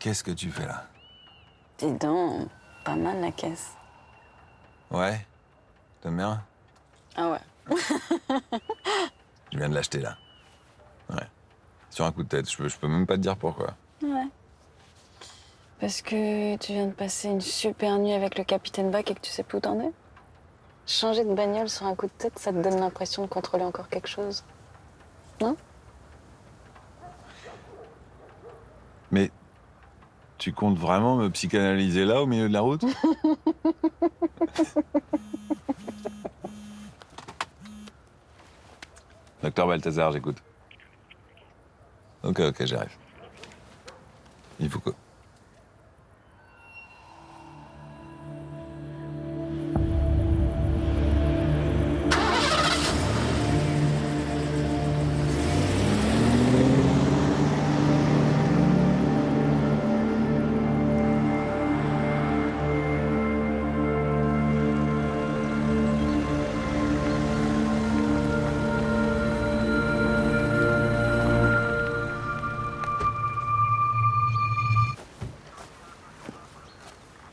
Qu'est-ce que tu fais là? Dis donc, pas mal la caisse. Ouais? T'aimes bien? Ah ouais. Je viens de l'acheter là. Ouais. Sur un coup de tête, je peux même pas te dire pourquoi. Ouais. Parce que tu viens de passer une super nuit avec le capitaine Bach et que tu sais plus où t'en es? Changer de bagnole sur un coup de tête, ça te donne l'impression de contrôler encore quelque chose. Non? Mais tu comptes vraiment me psychanalyser là, au milieu de la route? Docteur Balthazar, j'écoute. Ok, j'arrive. Il faut que...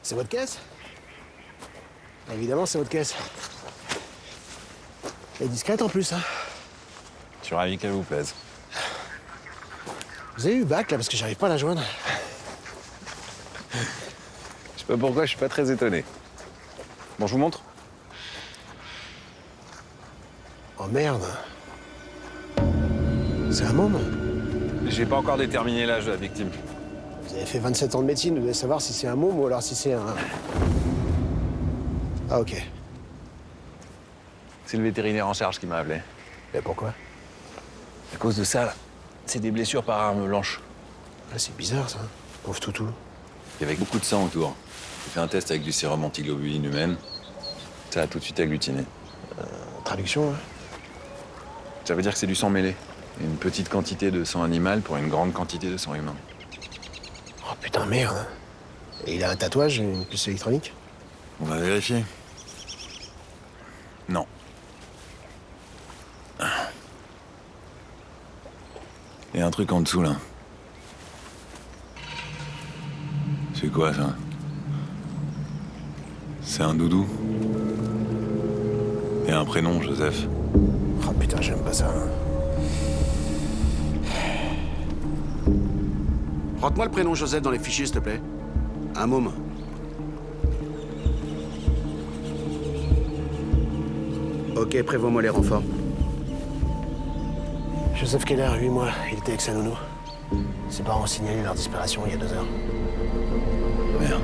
C'est votre caisse? Évidemment, c'est votre caisse. Elle est discrète en plus, hein. Je suis ravi qu'elle vous plaise. Vous avez eu bac, là, parce que j'arrive pas à la joindre. Je sais pas pourquoi, je suis pas très étonné. Bon, je vous montre. Oh merde. C'est un môme. J'ai pas encore déterminé l'âge de la victime. Vous avez fait 27 ans de médecine, vous devez savoir si c'est un môme ou alors si c'est un... Ah, ok. C'est le vétérinaire en charge qui m'a appelé. Mais pourquoi? À cause de ça, là. C'est des blessures par arme blanche. Ah, c'est bizarre, ça. Pauvre toutou. Il y avait beaucoup de sang autour. J'ai fait un test avec du sérum antiglobuline humaine. Ça a tout de suite agglutiné. Traduction, hein. Ça veut dire que c'est du sang mêlé. Une petite quantité de sang animal pour une grande quantité de sang humain. Oh putain, merde. Et il a un tatouage, une puce électronique? On va vérifier. Non. Il y a un truc en dessous, là. C'est quoi, ça? C'est un doudou. Et un prénom, Joseph. Oh putain, j'aime pas ça. Rentre-moi le prénom Joseph dans les fichiers, s'il te plaît. Un môme. Ok, prévois-moi les renforts. Joseph Keller, 8 mois, il était avec sa nounou. Ses parents ont signalé leur disparition il y a 2 heures. Merde.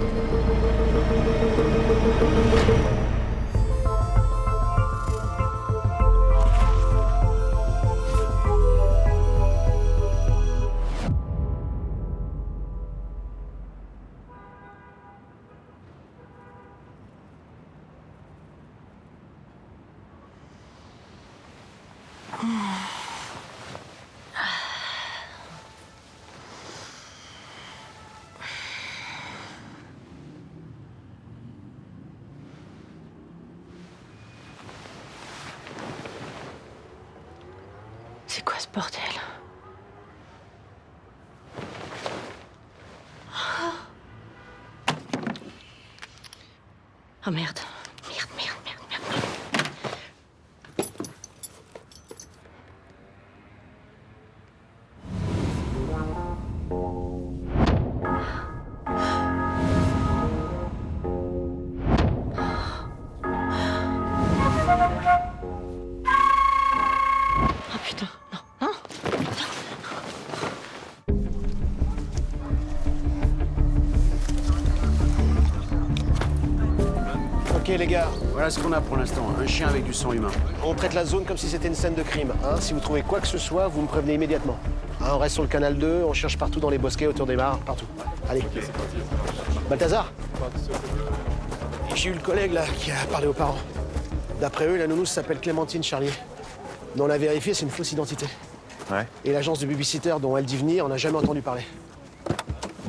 C'est quoi ce bordel? Oh merde. Merde. Oh putain, non. Ok, les gars, Voilà ce qu'on a pour l'instant. Un chien avec du sang humain. on traite la zone comme si c'était une scène de crime. Hein. Si vous trouvez quoi que ce soit, vous me prévenez immédiatement. Hein, on reste sur le canal 2, on cherche partout dans les bosquets, autour des mares, partout. Allez. Balthazar. J'ai eu le collègue là qui a parlé aux parents. D'après eux, la nounou s'appelle Clémentine Charlier. Mais on l'a vérifié, c'est une fausse identité. Ouais. Et l'agence de babysitter dont elle dit venir, on n'a jamais entendu parler.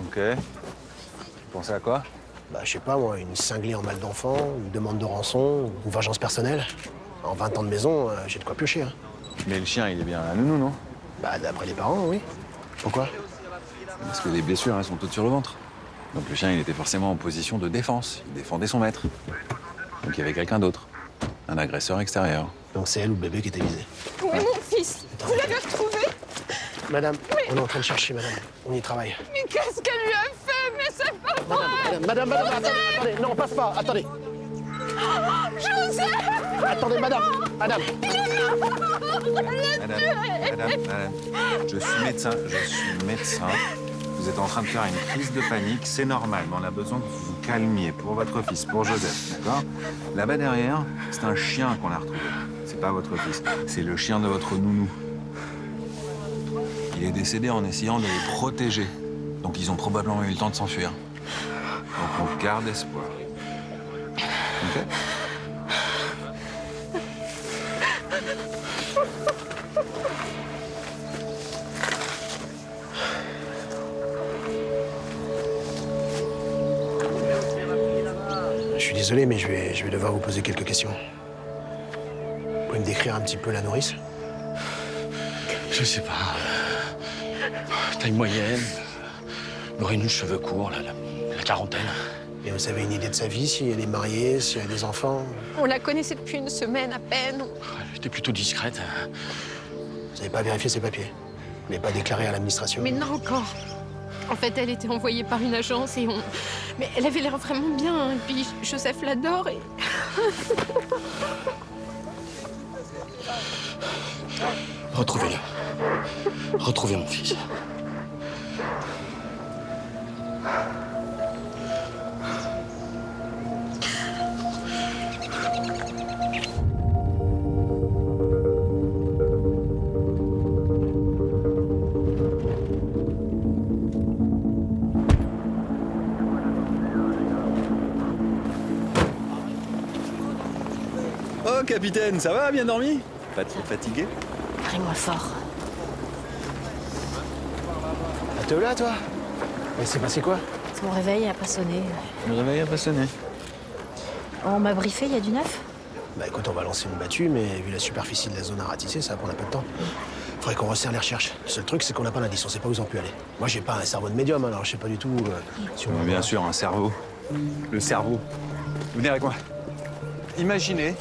Ok. Vous pensez à quoi? Bah, je sais pas, moi, une cinglée en mal d'enfant, une demande de rançon, une vengeance personnelle. En 20 ans de maison, j'ai de quoi piocher, hein. Mais le chien, il est bien à la nounou, non? Bah, d'après les parents, oui. Pourquoi? Parce que les blessures, elles sont toutes sur le ventre. Donc le chien, il était forcément en position de défense. Il défendait son maître. Donc il y avait quelqu'un d'autre. Un agresseur extérieur. Donc c'est elle ou le bébé qui était visé. Où est mon fils? Vous l'avez retrouvé? Madame, on est en train de chercher, madame. On y travaille. Mais qu'est-ce qu'elle lui a fait? Mais c'est pas vrai! Madame, attendez, non, passe pas, attendez. Joseph! Attendez, madame. Madame, je suis médecin. Vous êtes en train de faire une crise de panique, c'est normal, mais on a besoin que vous vous calmiez pour votre fils, pour Joseph, d'accord? Là-bas derrière, c'est un chien qu'on a retrouvé. C'est pas votre fils, c'est le chien de votre nounou. Il est décédé en essayant de les protéger. Donc ils ont probablement eu le temps de s'enfuir. Donc on garde espoir. Ok? Je suis désolé, mais je vais devoir vous poser quelques questions. Vous pouvez me décrire un petit peu la nourrice? Je sais pas. Taille moyenne, brune, cheveux courts, la quarantaine. Et vous avez une idée de sa vie, si elle est mariée, si elle a des enfants? On la connaissait depuis une semaine à peine. Elle était plutôt discrète. Vous n'avez pas vérifié ses papiers? Vous n'avez pas déclaré à l'administration? Mais non encore. En fait, elle était envoyée par une agence et on... Mais elle avait l'air vraiment bien. Hein. Et puis Joseph l'adore et... Retrouvez-le. Retrouvez mon fils. Oh, capitaine, ça va? Bien dormi? Pas trop fatigué? Crie-moi fort. Ah, t'es là, toi? Mais c'est passé quoi? Mon réveil n'a pas sonné. Le réveil a pas sonné. On m'a briefé, il y a du neuf? Bah écoute, on va lancer une battue, mais vu la superficie de la zone à ratisser, ça va prendre un peu de temps. Faudrait qu'on resserre les recherches. Le seul truc, c'est qu'on n'a pas d'indice, on sait pas où ils ont pu aller. Moi, j'ai pas un cerveau de médium, alors je sais pas du tout si on... Bien sûr, un cerveau. Le cerveau. Venez avec moi. Imaginez,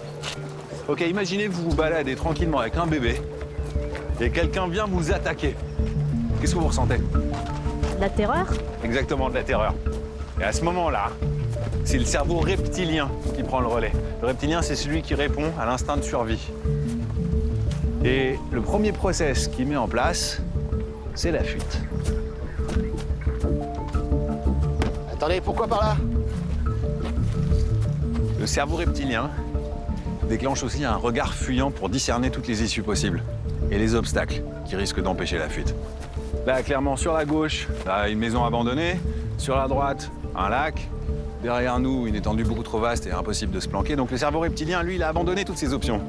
imaginez que vous vous baladez tranquillement avec un bébé et quelqu'un vient vous attaquer. Qu'est-ce que vous ressentez? De la terreur? Exactement, de la terreur. Et à ce moment-là, c'est le cerveau reptilien qui prend le relais. Le reptilien, c'est celui qui répond à l'instinct de survie. Et le premier process qu'il met en place, c'est la fuite. Attendez, pourquoi par là? Le cerveau reptilien déclenche aussi un regard fuyant pour discerner toutes les issues possibles et les obstacles qui risquent d'empêcher la fuite. Là, clairement, sur la gauche, là, une maison abandonnée. Sur la droite, un lac. Derrière nous, une étendue beaucoup trop vaste et impossible de se planquer. Donc le cerveau reptilien, lui, il a abandonné toutes ces options.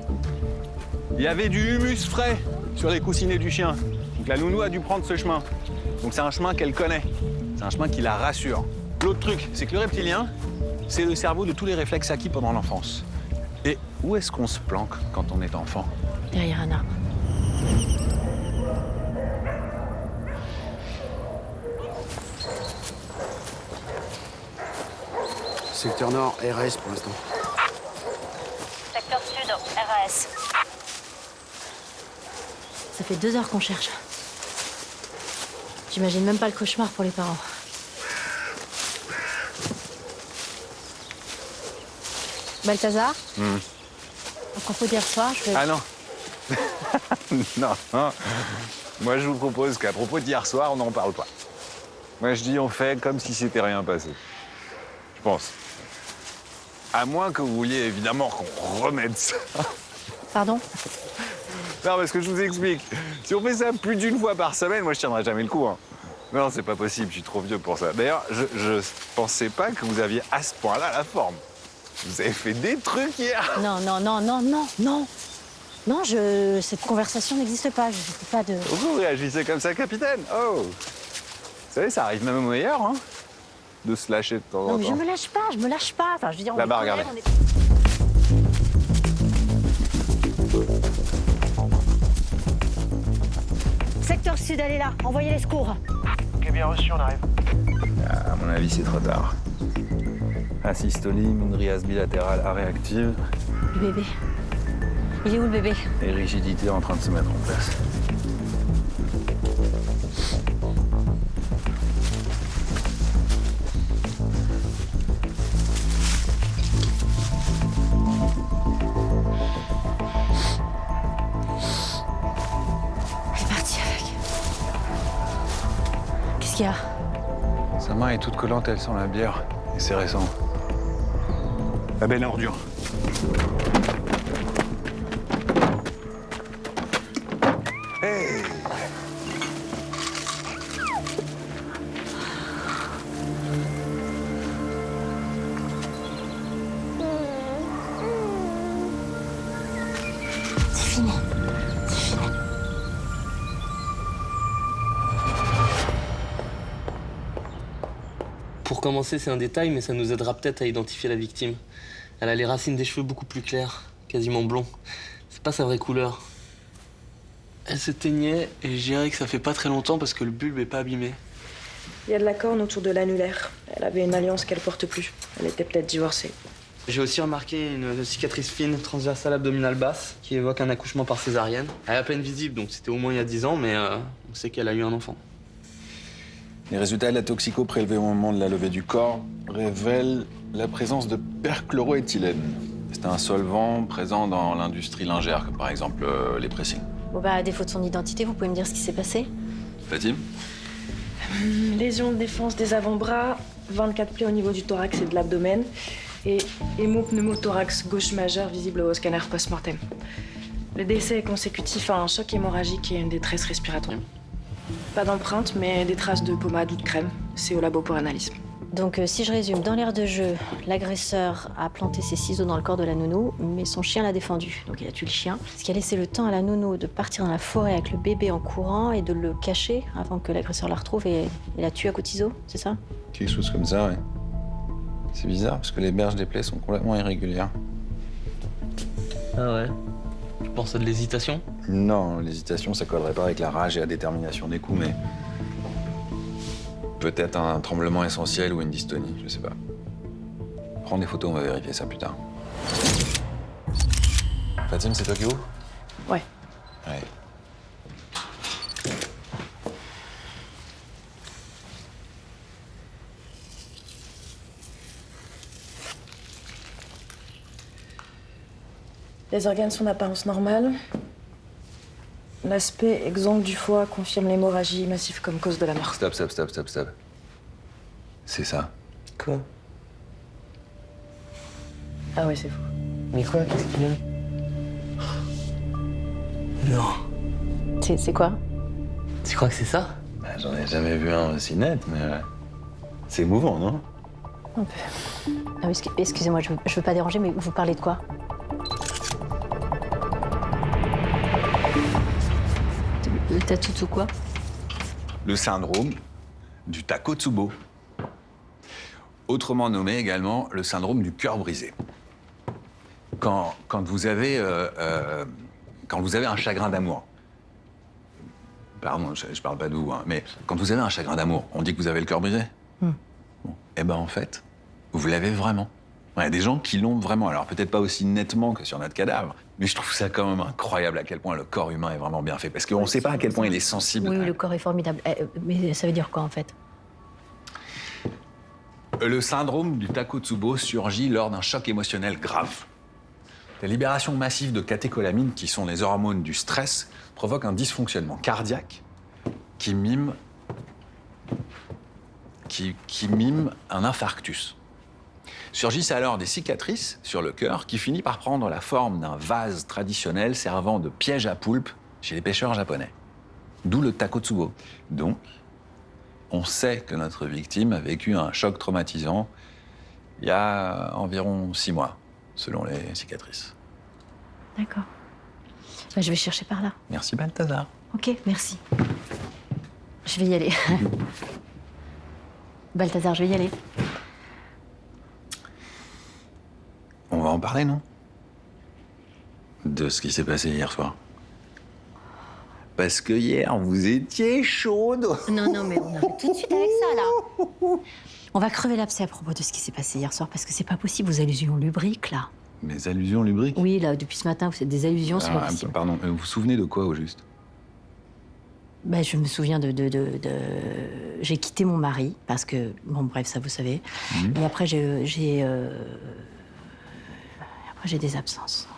Il y avait du humus frais sur les coussinets du chien. Donc la nounou a dû prendre ce chemin. Donc c'est un chemin qu'elle connaît. C'est un chemin qui la rassure. L'autre truc, c'est que le reptilien, c'est le cerveau de tous les réflexes acquis pendant l'enfance. Et où est-ce qu'on se planque quand on est enfant? Derrière un arbre. Secteur nord, RAS pour l'instant. Secteur sud, RAS. Ça fait 2 heures qu'on cherche. J'imagine même pas le cauchemar pour les parents. Balthazar? À propos d'hier soir, je vais... Ah non. Non, non. Moi, je vous propose qu'à propos d'hier soir, on n'en parle pas. Moi, je dis on fait comme si c'était rien passé. Je pense. À moins que vous vouliez évidemment qu'on remette ça. Pardon? Non, parce que je vous explique. Si on fait ça plus d'une fois par semaine, moi, je tiendrai jamais le coup. Hein. Non, c'est pas possible, je suis trop vieux pour ça. D'ailleurs, je pensais pas que vous aviez à ce point-là la forme. Vous avez fait des trucs hier. Non. Non, cette conversation n'existe pas. Je ne sais pas de... Pourquoi vous réagissez comme ça, capitaine? Oh. Vous savez, ça arrive même aux meilleurs, hein, de se lâcher de temps en temps. Non, mais je me lâche pas. Enfin, je veux dire, on Là-bas, est regardez. collègues, Secteur sud, elle est là. Envoyez les secours. Ok, Ok, bien reçu, on arrive. À mon avis, c'est trop tard. Asystolie, myndriase bilatérale aréactive Le bébé. Il est où le bébé? et rigidité en train de se mettre en place. Je suis partie avec. Qu'est-ce qu'il y a? Sa main est toute collante, elle sent la bière. Et c'est récent. La benne à ordures. Hey! C'est fini. C'est fini. Pour commencer, c'est un détail, mais ça nous aidera peut-être à identifier la victime. Elle a les racines des cheveux beaucoup plus claires, quasiment blonds. C'est pas sa vraie couleur. Elle se teignait et je dirais que ça fait pas très longtemps parce que le bulbe est pas abîmé. Il y a de la corne autour de l'annulaire. Elle avait une alliance qu'elle porte plus. Elle était peut-être divorcée. J'ai aussi remarqué une cicatrice fine transversale abdominale basse qui évoque un accouchement par césarienne. Elle est à peine visible, donc c'était au moins il y a 10 ans, mais on sait qu'elle a eu un enfant. Les résultats de la toxico prélevés au moment de la levée du corps révèlent la présence de perchloroéthylène. C'est un solvant présent dans l'industrie lingère, comme par exemple les pressings. Bon bah, à défaut de son identité, vous pouvez me dire ce qui s'est passé? Fatim? Lésion de défense des avant-bras, 24 plaies au niveau du thorax et de l'abdomen, et hémopneumothorax gauche majeur visible au scanner post-mortem. Le décès est consécutif à un choc hémorragique et une détresse respiratoire. Pas d'empreinte, mais des traces de pommade ou de crème. C'est au labo pour analyse. Donc, si je résume, dans l'aire de jeu, l'agresseur a planté ses ciseaux dans le corps de la nounou, mais son chien l'a défendu. Donc, il a tué le chien. Ce qui a laissé le temps à la nounou de partir dans la forêt avec le bébé en courant et de le cacher avant que l'agresseur la retrouve et la tue à coups de ciseaux, c'est ça? Quelque chose comme ça, ouais. C'est bizarre parce que les berges des plaies sont complètement irrégulières. Ah ouais? Tu penses à de l'hésitation? Non, l'hésitation, ça collerait pas avec la rage et la détermination des coups, mais peut-être un tremblement essentiel ou une dystonie, je sais pas. Prends des photos, on va vérifier ça plus tard. Fatim, c'est toi qui ouvre? Ouais. Ouais. Les organes sont d'apparence normale. L'aspect exsangue du foie confirme l'hémorragie massive comme cause de la mort. Stop. C'est ça. Quoi? Ah ouais, c'est fou. Mais quoi? Qu'est-ce qu'il y a? Non. C'est quoi? Tu crois que c'est ça? Bah, j'en ai jamais vu un aussi net, mais c'est émouvant, non? Un peu. Ah, excusez-moi, je veux pas déranger, mais vous parlez de quoi? Le Tatsuto quoi? Le syndrome du Takotsubo. Autrement nommé également le syndrome du cœur brisé. Quand vous avez un chagrin d'amour, pardon, je parle pas de vous, hein, mais quand vous avez un chagrin d'amour, on dit que vous avez le cœur brisé. Bon. Eh ben en fait, vous l'avez vraiment. Il y a des gens qui l'ont vraiment. Alors peut-être pas aussi nettement que sur notre cadavre, mais je trouve ça quand même incroyable à quel point le corps humain est vraiment bien fait. Parce qu'on ne sait pas à quel point il est sensible. Oui, le corps est formidable. Mais ça veut dire quoi en fait? Le syndrome du Takotsubo surgit lors d'un choc émotionnel grave. La libération massive de catécholamines, qui sont les hormones du stress, provoque un dysfonctionnement cardiaque qui mime un infarctus. Surgissent alors des cicatrices sur le cœur qui finit par prendre la forme d'un vase traditionnel servant de piège à poulpe chez les pêcheurs japonais. D'où le Takotsubo. Donc, on sait que notre victime a vécu un choc traumatisant il y a environ 6 mois, selon les cicatrices. D'accord. Bah, je vais chercher par là. Merci Balthazar. Ok, merci. Je vais y aller. Balthazar, je vais y aller. On va en parler, non? De ce qui s'est passé hier soir. parce que hier, vous étiez chaude. Non, mais on arrête tout de suite avec ça, là. On va crever l'abcès à propos de ce qui s'est passé hier soir, parce que c'est pas possible, vos allusions lubriques, là. Mes allusions lubriques? Oui, là, depuis ce matin, vous faites des allusions, c'est pas possible. Pardon, vous vous souvenez de quoi, au juste? Ben, je me souviens J'ai quitté mon mari, parce que... Bon, bref, ça, vous savez. Et après, j'ai des absences.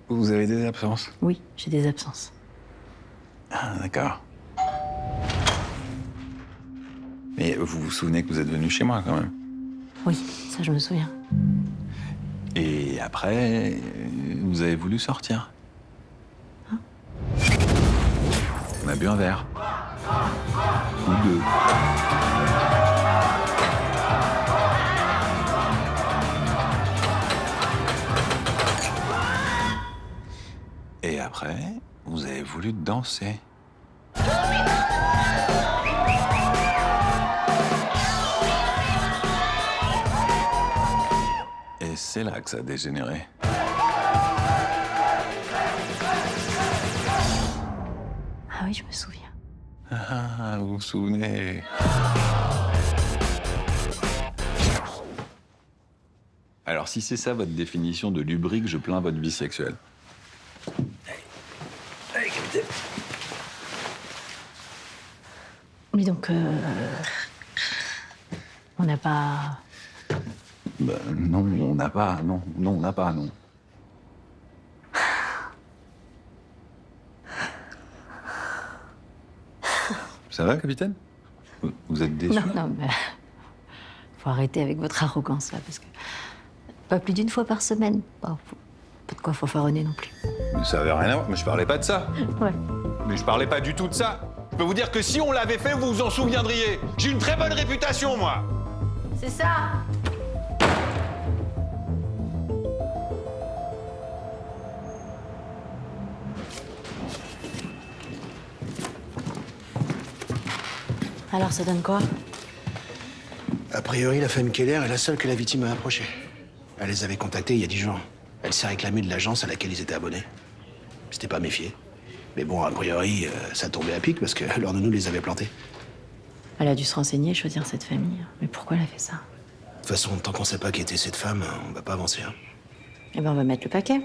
Vous avez des absences? Oui, j'ai des absences. Ah, d'accord. Mais vous vous souvenez que vous êtes venu chez moi, quand même? Oui, ça, je me souviens. Et après, vous avez voulu sortir. Hein? On a bu un verre. Ou deux. Et après, vous avez voulu danser. Et c'est là que ça a dégénéré. Ah oui, je me souviens. Ah, vous vous souvenez. Alors, si c'est ça votre définition de lubrique, je plains votre vie sexuelle. Allez, capitaine. Mais donc, on n'a pas... Ben, non, on n'a pas, non. Non, on n'a pas, non. Ça va, capitaine? Vous êtes déçu? Non, mais... Faut arrêter avec votre arrogance, là, parce que... Pas plus d'une fois par semaine. Pas de quoi fanfaronner non plus. Mais ça avait rien à voir. Mais je parlais pas de ça. Ouais. Mais je parlais pas du tout de ça. Je peux vous dire que si on l'avait fait, vous vous en souviendriez. J'ai une très bonne réputation, moi. C'est ça. Alors, ça donne quoi? A priori, la femme Keller est la seule que la victime a approchée. Elle les avait contactés il y a 10 jours. Elle s'est réclamée de l'agence à laquelle ils étaient abonnés. C'était pas méfié. Mais bon, a priori, ça tombait à pic parce que leur nounou les avait plantés. Elle a dû se renseigner et choisir cette famille. Mais pourquoi elle a fait ça? De toute façon, tant qu'on sait pas qui était cette femme, on va pas avancer. Hein. Eh ben, on va mettre le paquet.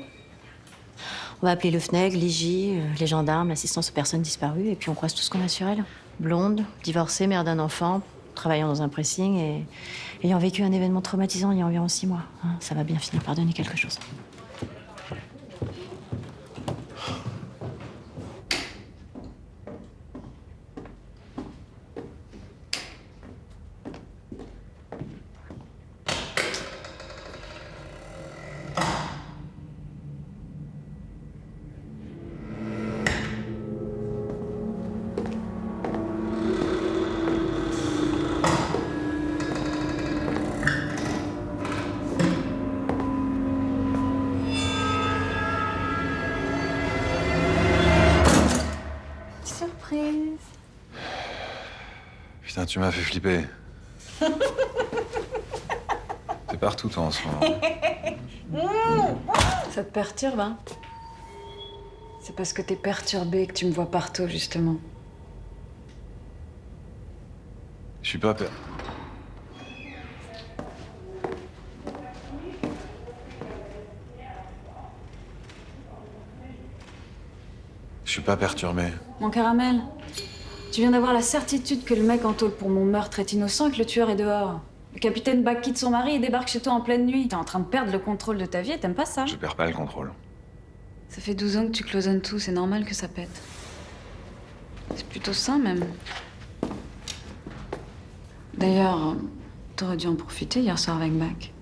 On va appeler le FNEG, l'IJ, les gendarmes, l'assistance aux personnes disparues, et puis on croise tout ce qu'on a sur elle. Blonde, divorcée, mère d'un enfant, travaillant dans un pressing et ayant vécu un événement traumatisant il y a environ 6 mois. Hein, ça va bien finir par donner quelque chose. Surprise. Putain, tu m'as fait flipper. T'es partout, toi, en ce moment. Ça te perturbe, hein? C'est parce que t'es perturbé que tu me vois partout, justement. Je suis pas peur. Je suis pas perturbé. Mon caramel, tu viens d'avoir la certitude que le mec en tôle pour mon meurtre est innocent et que le tueur est dehors. Le capitaine Bach quitte son mari et débarque chez toi en pleine nuit. T'es en train de perdre le contrôle de ta vie et t'aimes pas ça? Je perds pas le contrôle. Ça fait 12 ans que tu cloisonnes tout, c'est normal que ça pète. C'est plutôt sain, même. D'ailleurs, t'aurais dû en profiter hier soir avec Bach.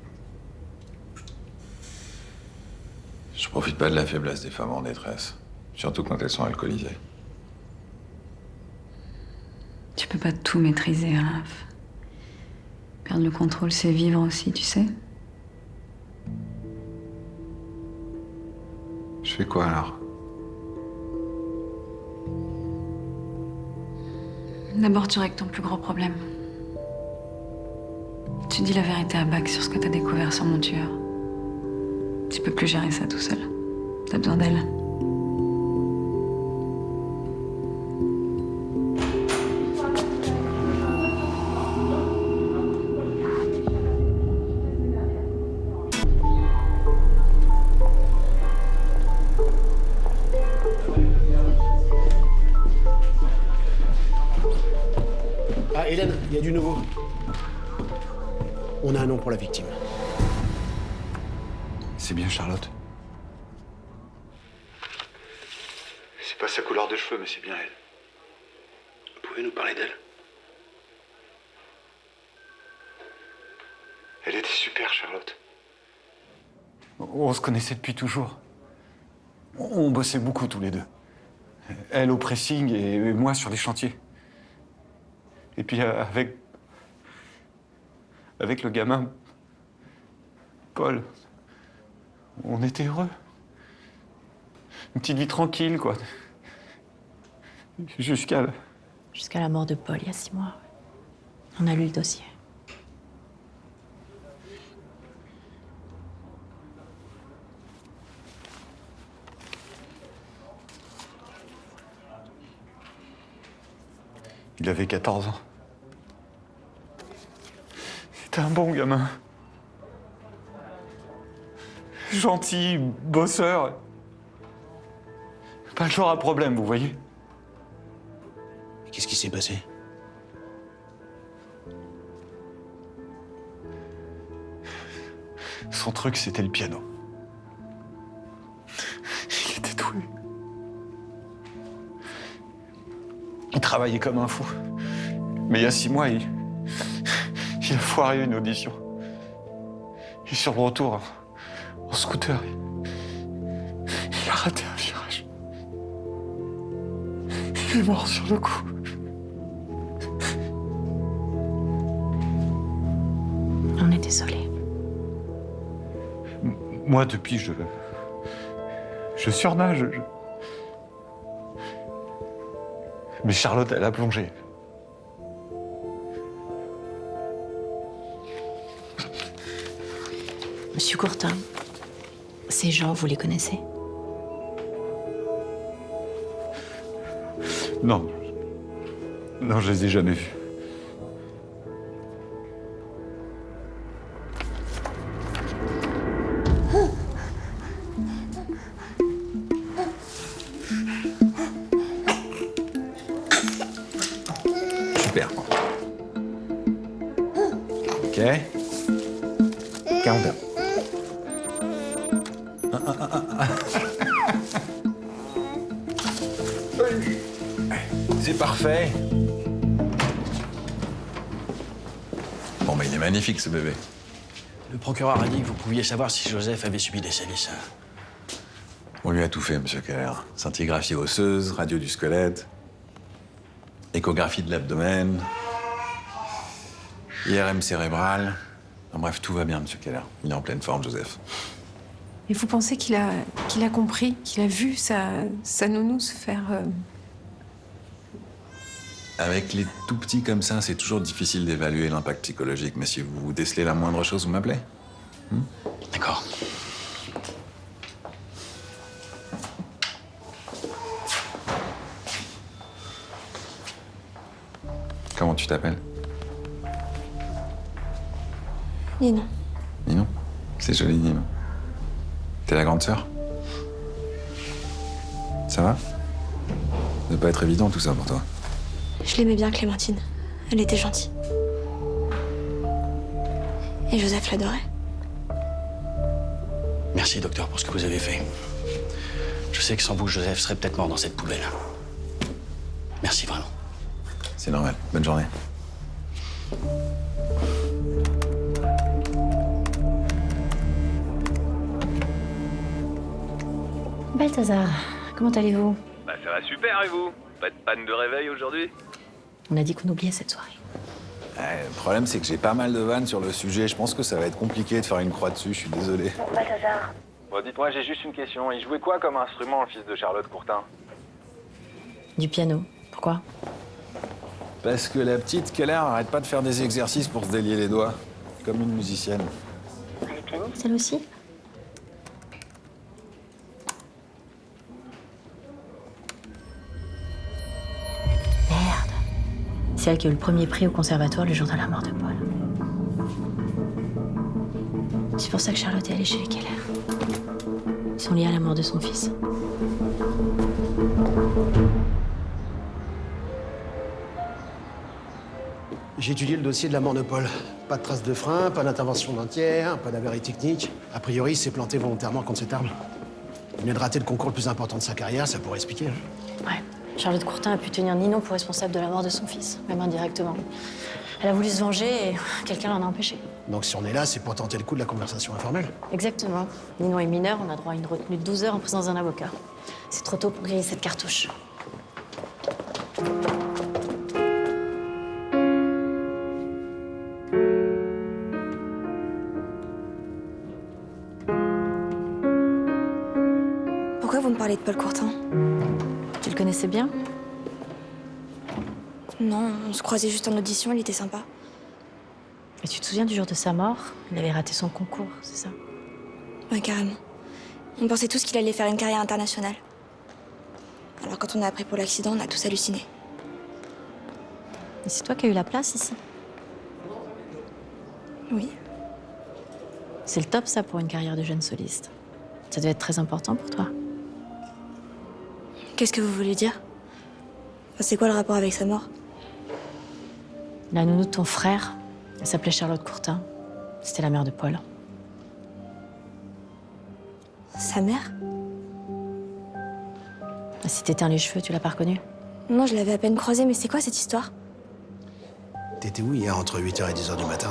Je profite pas de la faiblesse des femmes en détresse. Surtout quand elles sont alcoolisées. Tu peux pas tout maîtriser, Raph. Perdre le contrôle, c'est vivre aussi, tu sais. Je fais quoi, alors? D'abord, tu règles ton plus gros problème. Tu dis la vérité à Bach sur ce que t'as découvert sur mon tueur. Tu peux plus gérer ça tout seul. T'as besoin d'elle. Hélène, il y a du nouveau. On a un nom pour la victime. C'est bien Charlotte. C'est pas sa couleur de cheveux, mais c'est bien elle. Vous pouvez nous parler d'elle? Elle était super, Charlotte. On se connaissait depuis toujours. On bossait beaucoup tous les deux. Elle au pressing et moi sur les chantiers. Et puis avec le gamin, Paul, on était heureux. Une petite vie tranquille, quoi. Jusqu'à Jusqu'à la mort de Paul, il y a 6 mois. On a lu le dossier. Il avait 14 ans. C'était un bon gamin. Gentil, bosseur. Pas le genre à problème, vous voyez. Qu'est-ce qui s'est passé? Son truc, c'était le piano. Il était doué. Il travaillait comme un fou. Mais il y a 6 mois, il a foiré une audition. Et sur le retour, en scooter, il a raté un virage. Il est mort sur le coup. On est désolé. Moi, depuis, je surnage. Mais Charlotte, elle a plongé. Monsieur Courtin, ces gens, vous les connaissez? Non. Non, je les ai jamais vus. Super. Ok. Countdown. C'est parfait. Bon, mais il est magnifique, ce bébé. Le procureur a dit que vous pouviez savoir si Joseph avait subi des sévices. On lui a tout fait, monsieur Keller. Scintigraphie osseuse, radio du squelette, échographie de l'abdomen, IRM cérébral. En bref, tout va bien, monsieur Keller. Il est en pleine forme, Joseph. Et vous pensez qu'il a compris, qu'il a vu sa nounou se faire... Avec les tout petits comme ça, c'est toujours difficile d'évaluer l'impact psychologique. Mais si vous décelez la moindre chose, vous m'appelez. D'accord. Comment tu t'appelles? Nino. Nino? C'est joli, Nino. T'es la grande sœur? Ça va? Ça doit pas être évident tout ça pour toi. Je l'aimais bien, Clémentine. Elle était gentille. Et Joseph l'adorait. Merci, docteur, pour ce que vous avez fait. Je sais que sans vous, Joseph serait peut-être mort dans cette poubelle. Merci vraiment. C'est normal. Bonne journée. Balthazar, comment allez-vous? Bah ça va super et vous? Pas de panne de réveil aujourd'hui? On a dit qu'on oubliait cette soirée. Ouais, le problème, c'est que j'ai pas mal de vannes sur le sujet. Je pense que ça va être compliqué de faire une croix dessus. Je suis désolé. Balthazar. Bon, dites-moi, j'ai juste une question. Il jouait quoi comme instrument, le fils de Charlotte Courtin? Du piano. Pourquoi? Parce que la petite Keller arrête pas de faire des exercices pour se délier les doigts. Comme une musicienne. Elle est pianiste? Celle aussi? Merde. C'est elle qui a eu le premier prix au conservatoire le jour de la mort de Paul. C'est pour ça que Charlotte est allée chez les Keller. Ils sont liés à la mort de son fils. J'ai étudié le dossier de la mort de Paul. Pas de traces de frein, pas d'intervention dentière, pas d'avarie technique. A priori, il s'est planté volontairement contre cette arme. Il venait de rater le concours le plus important de sa carrière, ça pourrait expliquer. Ouais. Charlotte Courtin a pu tenir Ninon pour responsable de la mort de son fils, même indirectement. Elle a voulu se venger et quelqu'un l'en a empêché. Donc si on est là, c'est pour tenter le coup de la conversation informelle. Exactement. Ninon est mineur, on a droit à une retenue de 12 heures en présence d'un avocat. C'est trop tôt pour griller cette cartouche. Pourquoi vous me parlez de Paul Courtin? Tu le connaissais bien? Non, on se croisait juste en audition, il était sympa. Et tu te souviens du jour de sa mort? Il avait raté son concours, c'est ça? Ouais, carrément. On pensait tous qu'il allait faire une carrière internationale. Alors quand on a appris pour l'accident, on a tous halluciné. Et c'est toi qui as eu la place ici? Oui. C'est le top, ça, pour une carrière de jeune soliste. Ça devait être très important pour toi. Qu'est-ce que vous voulez dire? Enfin, c'est quoi le rapport avec sa mort? La nounou de ton frère, elle s'appelait Charlotte Courtin. C'était la mère de Paul. Sa mère? Si t'éteins les cheveux, tu l'as pas reconnue? Non, je l'avais à peine croisée, mais c'est quoi cette histoire? T'étais où hier entre 8h et 10h du matin?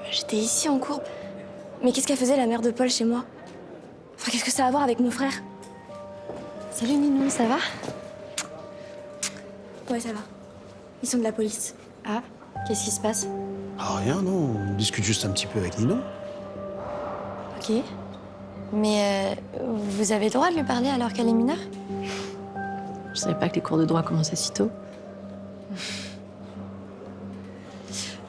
J'étais ici en cours. Mais qu'est-ce qu'elle faisait, la mère de Paul, chez moi? Enfin, qu'est-ce que ça a à voir avec mon frère? Salut Ninon, ça va? Ouais, ça va. Ils sont de la police. Ah, qu'est-ce qui se passe? Ah rien, non. On discute juste un petit peu avec Ninon. Ok. Mais vous avez le droit de lui parler alors qu'elle est mineure? Je savais pas que les cours de droit commençaient si tôt.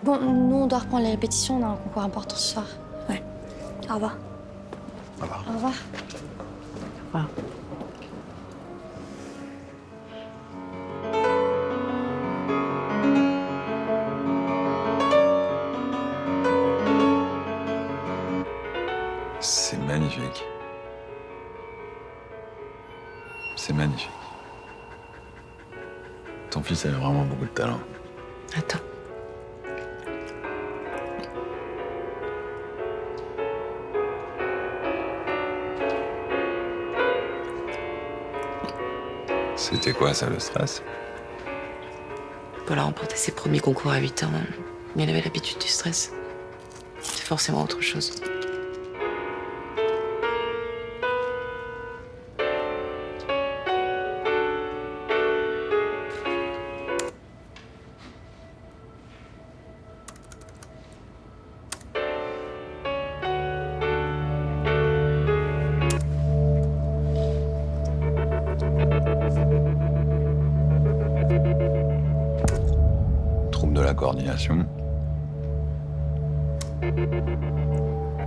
Bon, nous, on doit reprendre les répétitions. On a un concours important ce soir. Ouais. Au revoir. Au revoir. Au revoir. Au revoir. C'est magnifique. C'est magnifique. Ton fils avait vraiment beaucoup de talent. Attends. C'était quoi ça, le stress? Paul a remporté ses premiers concours à 8 ans, mais il avait l'habitude du stress. C'est forcément autre chose. Trouble de la coordination.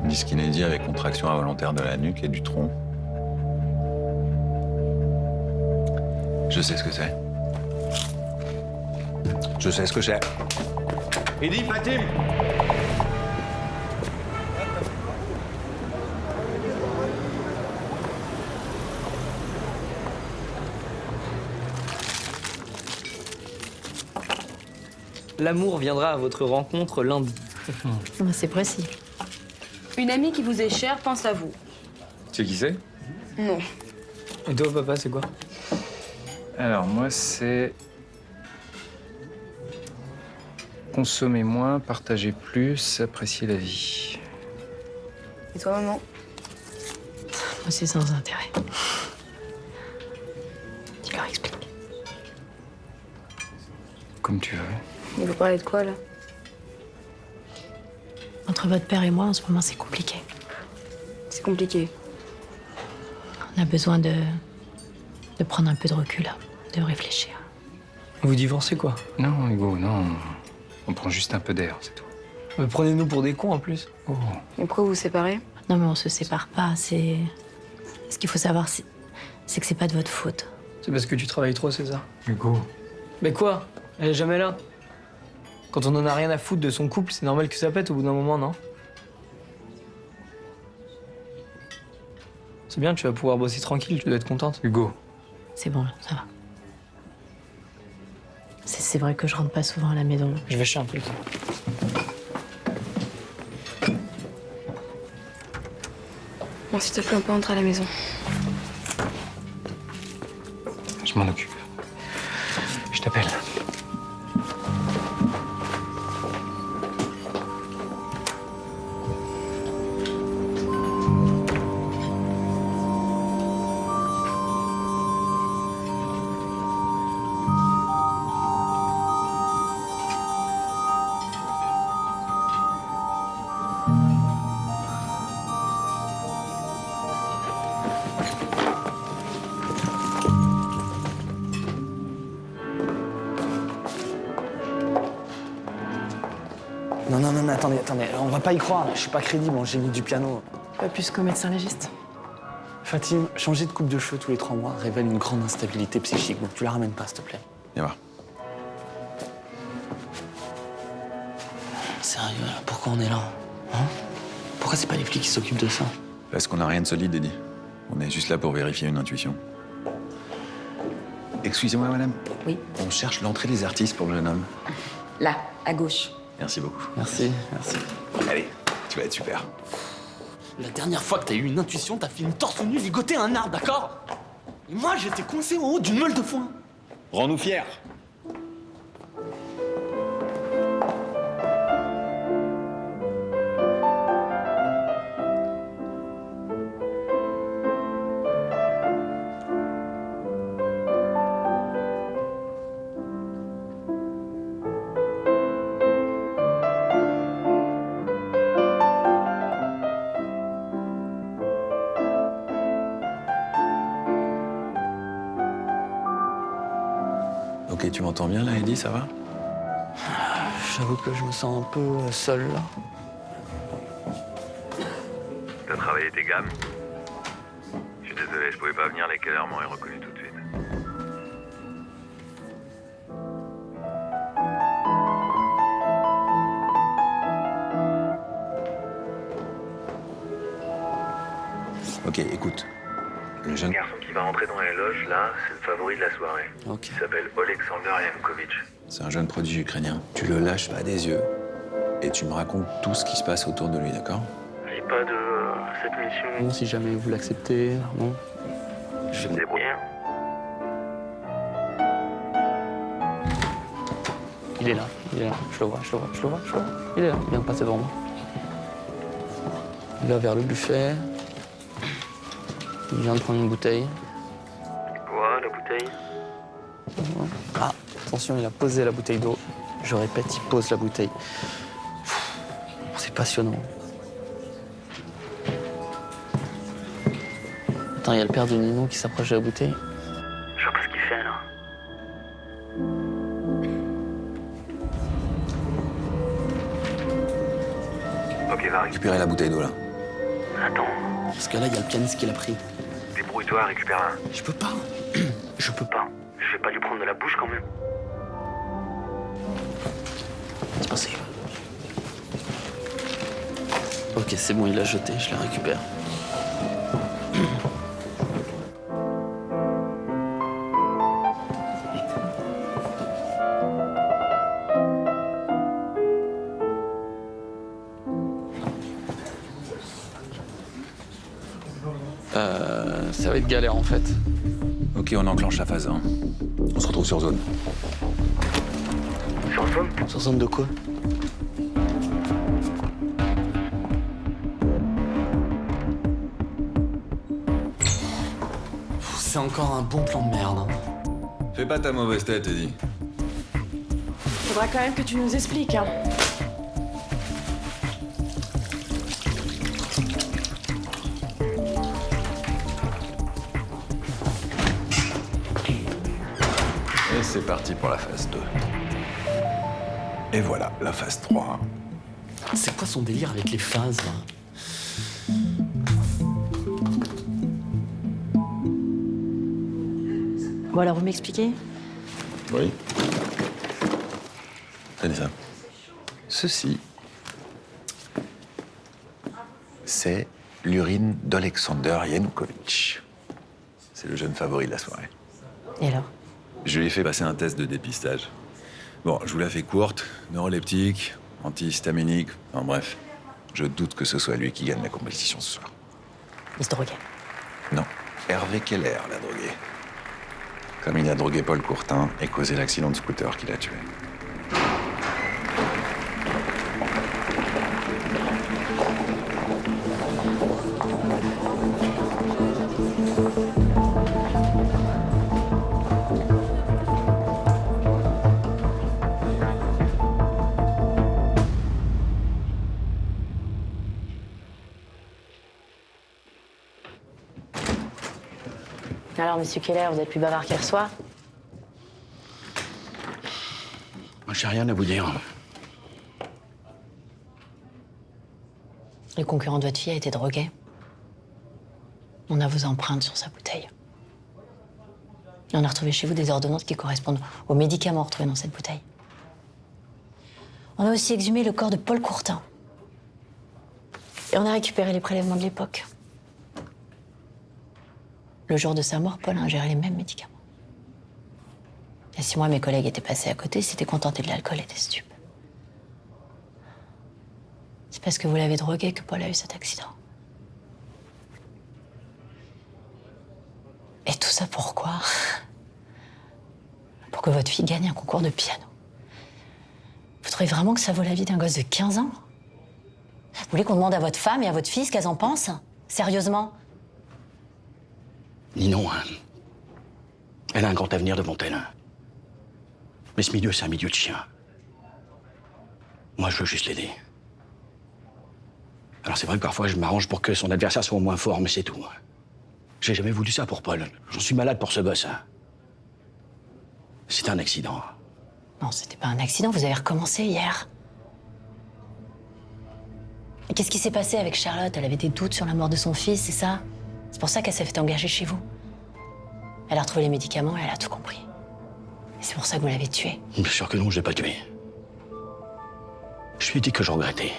Disque inédit avec contraction involontaire de la nuque et du tronc. Je sais ce que c'est. Je sais ce que c'est. Eddy, Fatim! L'amour viendra à votre rencontre lundi. C'est précis. Une amie qui vous est chère pense à vous. Tu sais qui c'est? Non. Et toi, papa, c'est quoi? Alors, moi, c'est... consommer moins, partager plus, apprécier la vie. Et toi, maman? Moi, c'est sans intérêt. Tu leur expliques. Comme tu veux. Il vous parlez de quoi, là? Entre votre père et moi, en ce moment, c'est compliqué. C'est compliqué. On a besoin de prendre un peu de recul, de réfléchir. Vous divorcez, quoi? Non, Hugo, non. On prend juste un peu d'air, c'est tout. Mais prenez-nous pour des cons, en plus. Oh. Et pourquoi vous vous séparez? Non, mais on se sépare pas. C'est... Ce qu'il faut savoir, c'est que c'est pas de votre faute. C'est parce que tu travailles trop, César. Hugo. Mais quoi? Elle est jamais là. Quand on en a rien à foutre de son couple, c'est normal que ça pète au bout d'un moment, non? C'est bien, tu vas pouvoir bosser tranquille, tu dois être contente. Hugo. C'est bon, ça va. C'est vrai que je rentre pas souvent à la maison. Je vais chez un truc. Bon, s'il te plaît, on peut entrer à la maison. Je m'en occupe. Je t'appelle. Non, attendez, on va pas y croire, je suis pas crédible, j'ai mis du piano. Pas plus qu'au médecin légiste. Fatime, changer de coupe de cheveux tous les 3 mois révèle une grande instabilité psychique, donc tu la ramènes pas, s'il te plaît. Viens voir. Sérieux, là, pourquoi on est là? Hein? Pourquoi c'est pas les flics qui s'occupent de ça? Parce qu'on n'a rien de solide, Eddie. On est juste là pour vérifier une intuition. Excusez-moi, madame. Oui. On cherche l'entrée des artistes pour le jeune homme. Là, à gauche. Merci beaucoup. Merci. Allez, tu vas être super. La dernière fois que t'as eu une intuition, t'as fait une torse nue ligoter un arbre, d'accord? Et moi, j'étais coincé au haut d'une meule de foin. Rends-nous fiers. Ok, tu m'entends bien là, Eddie, ça va? J'avoue que je me sens un peu seul, là. T'as travaillé tes gammes? Je suis désolé, je pouvais pas venir, les Keller m'ont reconnu tout de suite. Ok, écoute. Le jeune... Le garçon qui va rentrer dans les loges, là, c'est le favori de la soirée. Ok. Il s'appelle Alexander Yankovic. C'est un jeune prodige ukrainien. Tu le lâches pas des yeux et tu me racontes tout ce qui se passe autour de lui, d'accord? Et pas de cette mission. Bon, si jamais vous l'acceptez, non? Je vais me débrouiller. Il est là. Je le vois. Il est là, il vient de passer devant moi. Il va vers le buffet. Il vient de prendre une bouteille. Quoi, la bouteille? Ah, attention, il a posé la bouteille d'eau. Je répète, il pose la bouteille. C'est passionnant. Attends, il y a le père de Ninon qui s'approche de la bouteille. Je vois pas ce qu'il fait, là. Ok, va Récupérer la bouteille d'eau là. Attends, Parce que là, il y a le pianiste qui l'a pris. débrouille-toi, récupère-la. Je peux pas. Je peux pas. Je vais pas lui prendre de la bouche quand même. C'est passé. Ok, c'est bon, il l'a jeté, je la récupère. Ça va être galère en fait. Ok, on enclenche la phase 1. On se retrouve sur zone. Sur zone? Sur zone de quoi? C'est encore un bon plan de merde. Hein. Fais pas ta mauvaise tête, Eddie. Faudra quand même que tu nous expliques, hein. Et c'est parti pour la phase 2. Et voilà, la phase 3. C'est quoi son délire avec les phases là? Bon, alors vous m'expliquez? Oui. Tenez ça. Ceci, c'est l'urine d'Alexander Yankovic. C'est le jeune favori de la soirée. Et alors? Je lui ai fait passer un test de dépistage. Bon, je vous la fais courte. Neuroleptique, antihistaminique, en bref. Je doute que ce soit lui qui gagne la compétition ce soir. Il se droguait. Non, Hervé Keller l'a drogué. Comme il a drogué Paul Courtin et causé l'accident de scooter qui l'a tué. Alors, monsieur Keller, vous êtes plus bavard qu'hier soir? Moi, j'ai rien à vous dire. Le concurrent de votre fille a été drogué. On a vos empreintes sur sa bouteille. Et on a retrouvé chez vous des ordonnances qui correspondent aux médicaments retrouvés dans cette bouteille. On a aussi exhumé le corps de Paul Courtin. Et on a récupéré les prélèvements de l'époque. Le jour de sa mort, Paul a ingéré les mêmes médicaments. Et si moi et mes collègues étaient passés à côté, s'étaient contentés de l'alcool et des stupes. C'est parce que vous l'avez drogué que Paul a eu cet accident. Et tout ça pourquoi? Pour que votre fille gagne un concours de piano. Vous trouvez vraiment que ça vaut la vie d'un gosse de 15 ans? Vous voulez qu'on demande à votre femme et à votre fille ce qu'elles en pensent? Sérieusement? Ninon, hein. Elle a un grand avenir devant elle. Hein. Mais ce milieu, c'est un milieu de chiens. Moi, je veux juste l'aider. Alors c'est vrai que parfois, je m'arrange pour que son adversaire soit au moins fort, mais c'est tout. J'ai jamais voulu ça pour Paul. J'en suis malade pour ce gosse. Hein. C'était un accident. Non, c'était pas un accident, vous avez recommencé hier. Et qu'est-ce qui s'est passé avec Charlotte? Elle avait des doutes sur la mort de son fils, c'est ça? C'est pour ça qu'elle s'est fait engager chez vous. Elle a retrouvé les médicaments et elle a tout compris. Et c'est pour ça que vous l'avez tué. Bien sûr que non, je l'ai pas tué. Je lui ai dit que je regrettais.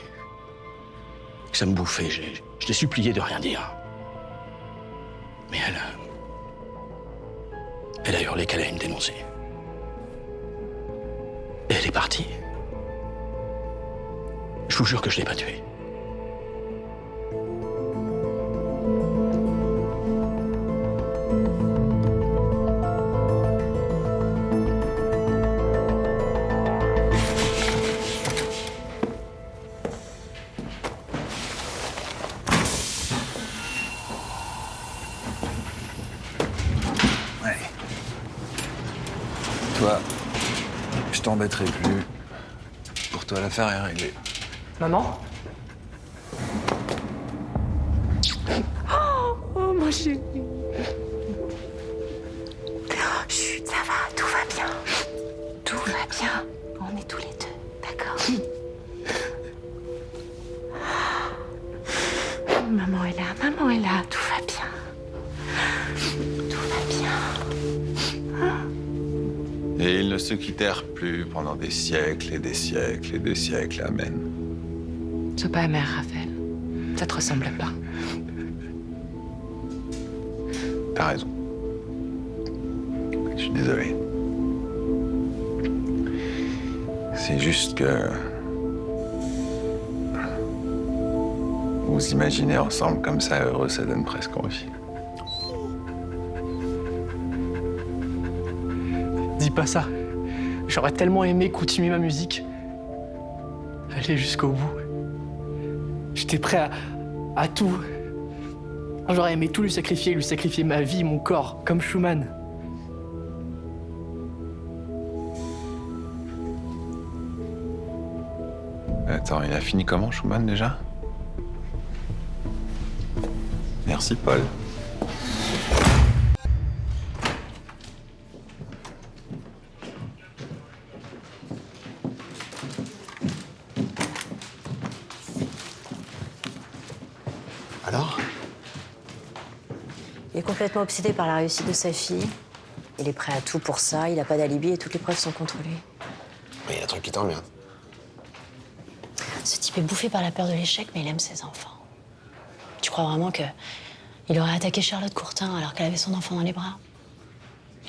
Que ça me bouffait. Je l'ai supplié de rien dire. Mais elle a hurlé qu'elle allait me dénoncer. Et elle est partie. Je vous jure que je l'ai pas tué. Toi, je t'embêterai plus. Pour toi, l'affaire est réglée. Maman? Oh, ma chérie. Chut, ça va, tout va bien. Tout va bien. On est tous les deux, d'accord? Maman est là, tout va bien. Tout va bien. Et ils ne se quittèrent plus pendant des siècles et des siècles et des siècles. Amen. Sois pas amer, Raphaël. Ça te ressemble pas. T'as raison. Je suis désolé. C'est juste que... Vous imaginez ensemble comme ça, heureux, ça donne presque envie. Dis pas ça. J'aurais tellement aimé continuer ma musique. Aller jusqu'au bout. J'étais prêt à tout. J'aurais aimé tout lui sacrifier ma vie, mon corps, comme Schumann. Attends, il a fini comment, Schumann, déjà? Merci, Paul. Alors? Il est complètement obsédé par la réussite de sa fille. Il est prêt à tout pour ça, il n'a pas d'alibi et toutes les preuves sont contre lui. Mais il y a un truc qui t'emmerde. Ce type est bouffé par la peur de l'échec, mais il aime ses enfants. Tu crois vraiment il aurait attaqué Charlotte Courtin alors qu'elle avait son enfant dans les bras?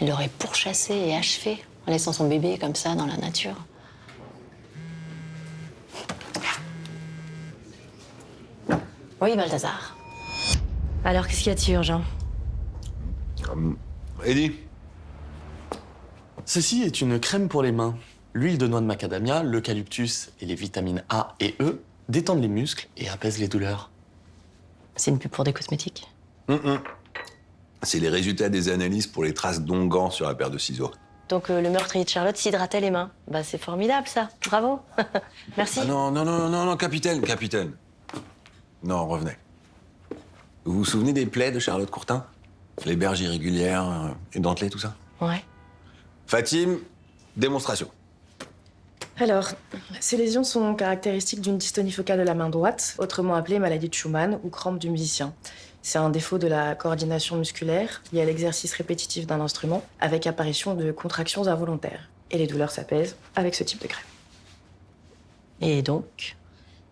Il l'aurait pourchassée et achevée en laissant son bébé comme ça dans la nature. Oui, Balthazar. Alors, qu'est-ce qu'il y a de si urgent? Eddie. Ceci est une crème pour les mains. L'huile de noix de macadamia, l'eucalyptus et les vitamines A et E détendent les muscles et apaisent les douleurs. C'est une pub pour des cosmétiques. C'est les résultats des analyses pour les traces d'onguents sur la paire de ciseaux. Donc le meurtrier de Charlotte s'hydratait les mains. Bah c'est formidable ça. Bravo. Merci. Ah non, capitaine. Non, revenez. Vous vous souvenez des plaies de Charlotte Courtin? Les berges irrégulières, et dentelées, tout ça? Ouais. Fatim, démonstration. Alors, ces lésions sont caractéristiques d'une dystonie focale de la main droite, autrement appelée maladie de Schumann ou crampe du musicien. C'est un défaut de la coordination musculaire lié à l'exercice répétitif d'un instrument, avec apparition de contractions involontaires. Et les douleurs s'apaisent avec ce type de crème. Et donc?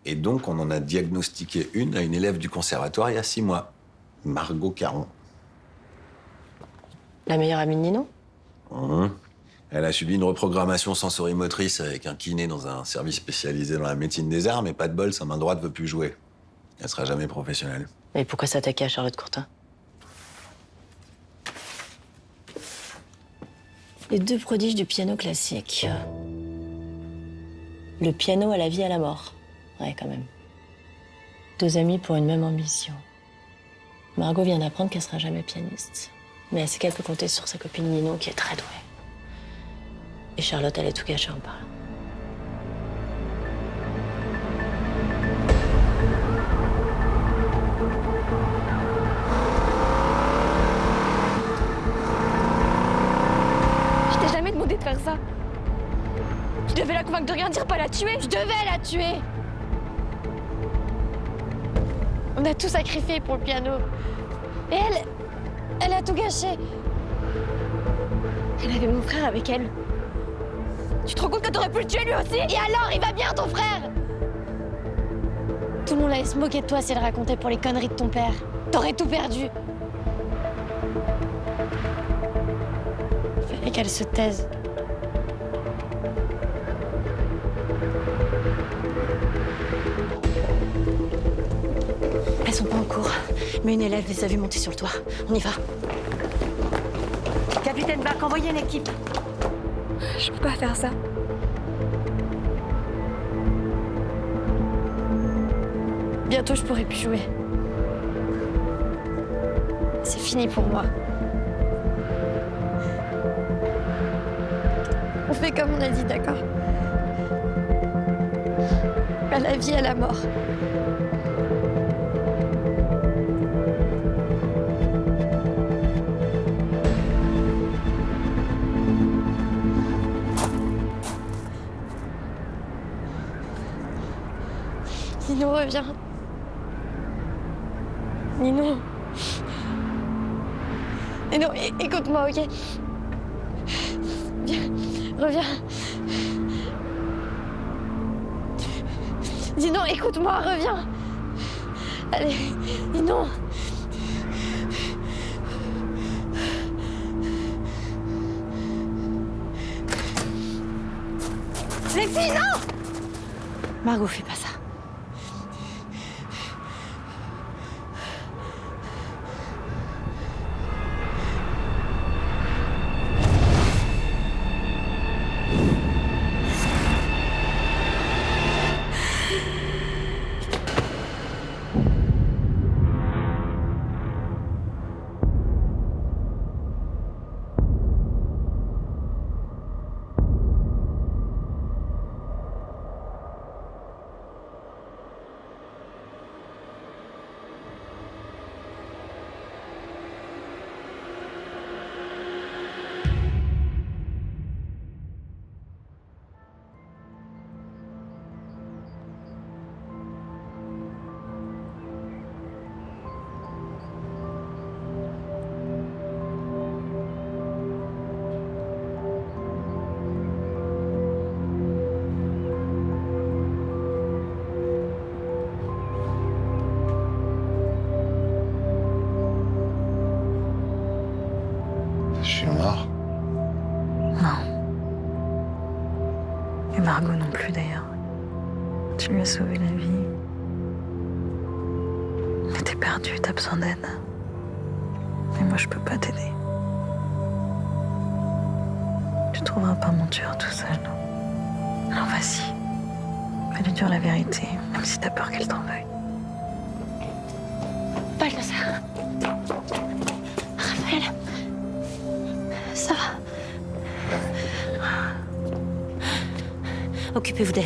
Et donc, on en a diagnostiqué une à une élève du conservatoire il y a 6 mois. Margot Caron. La meilleure amie de Nino? Elle a subi une reprogrammation sensorimotrice avec un kiné dans un service spécialisé dans la médecine des arts, mais pas de bol, sa main droite veut plus jouer. Elle sera jamais professionnelle. Et pourquoi s'attaquer à Charlotte Courtin? Les deux prodiges du piano classique. Le piano à la vie et à la mort. Ouais, quand même. Deux amis pour une même ambition. Margot vient d'apprendre qu'elle sera jamais pianiste. Mais elle sait qu'elle peut compter sur sa copine Nino, qui est très douée. Et Charlotte allait tout gâcher en parlant. Je t'ai jamais demandé de faire ça. Je devais la convaincre de rien dire, pas la tuer. Je devais la tuer. On a tout sacrifié pour le piano. Et elle a tout gâché. Elle avait mon frère avec elle. Tu te rends compte que t'aurais pu le tuer lui aussi? Et alors, il va bien ton frère? Tout le monde allait se moquer de toi si elle racontait pour les conneries de ton père. T'aurais tout perdu. Fallait qu'elle se taise. Elles sont pas en cours, mais une élève les a vues monter sur le toit. On y va. Capitaine Bach, envoyez une équipe. Je peux pas faire ça. Bientôt, je pourrai plus jouer. C'est fini pour moi. On fait comme on a dit, d'accord? À la vie, à la mort. Nino, reviens. Nino. Nino, écoute-moi, ok? Viens, reviens. Nino, écoute-moi, reviens. Allez, Nino. Lexi, non! Margot, fais pas ça. Et Margot non plus d'ailleurs. Tu lui as sauvé la vie. Mais t'es perdu, t'as besoin d'aide. Mais moi je peux pas t'aider. Tu trouveras pas mon tueur tout seul. Alors vas-y. Fais-lui dire la vérité, même si t'as peur qu'elle t'en veuille. Balthazar. Raphaël. Ça va. Occupez-vous d'elle.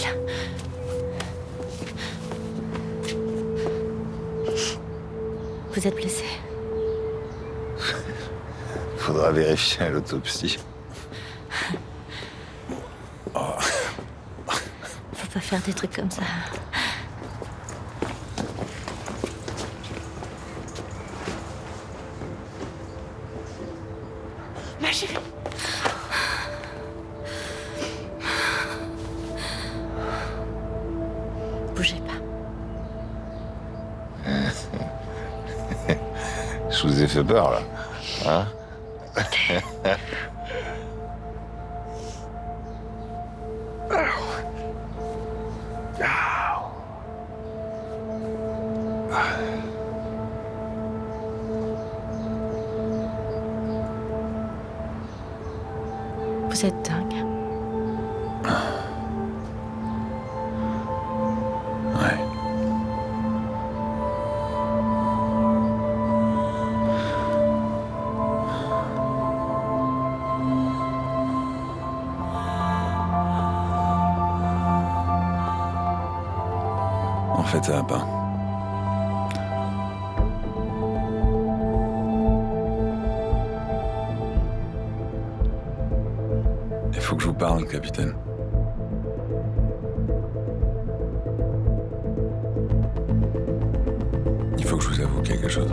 Vous êtes blessé. Faudra vérifier à l'autopsie. Faut pas faire des trucs comme ça. Ma chérie. Bougez pas. Je vous ai fait peur, là. Hein? Vous êtes dingue. Ouais. En fait, ça va pas. Il faut que je vous parle, capitaine. Il faut que je vous avoue quelque chose.